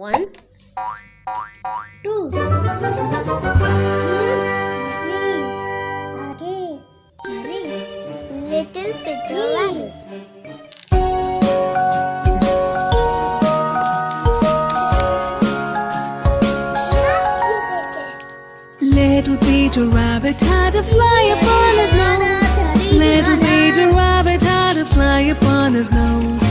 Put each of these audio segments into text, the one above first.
1, 2, 3, little Peter Rabbit. Little Peter Rabbit had a fly upon his nose. Little Peter Rabbit had a fly upon his nose.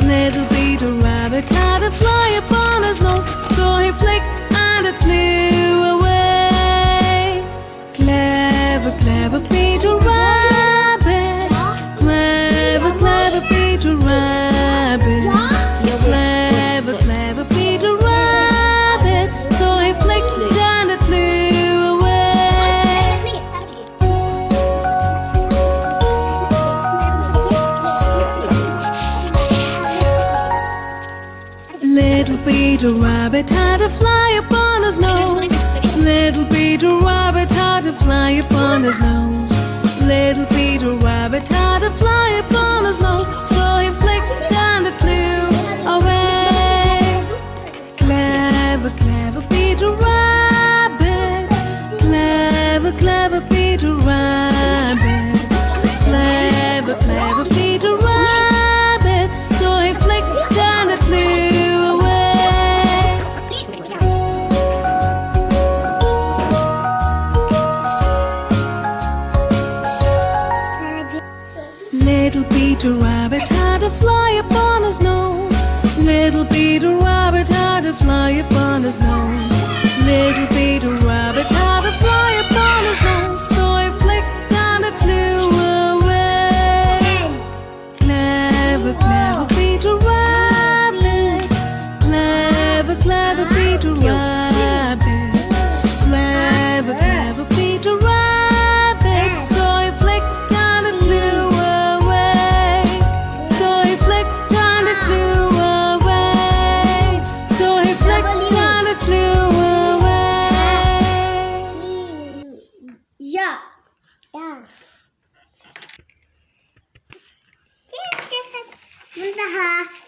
Little Peter Rabbit had a fly upon his nose. So he flicked and it flew away. Clever, clever Peter Rabbit. Clever, clever Peter Rabbit. Clever, clever Peter Rabbit. So he flicked and it flew away. Little Peter Rabbit had a fly upon his nose. Little Peter Rabbit had a fly upon his nose. Little Peter Rabbit had a fly upon his nose. So he flicked and it flew away. Clever, clever Peter Rabbit. Clever, clever Peter Rabbit. Clever, clever Peter Rabbit. So he flicked and it flew away. Little Peter Rabbit had a fly upon his nose. Little Peter Rabbit had a fly upon his nose. Little Peter Rabbit had a fly upon his nose. So he flicked and it flew away. Clever, clever Peter Rabbit. Clever, clever Peter Rabbit. Clever, clever Peter Rabbit. So he flicked and it flew away. So he flicked and it flew away. So he flicked and it flew away. Yeah. Muntaha.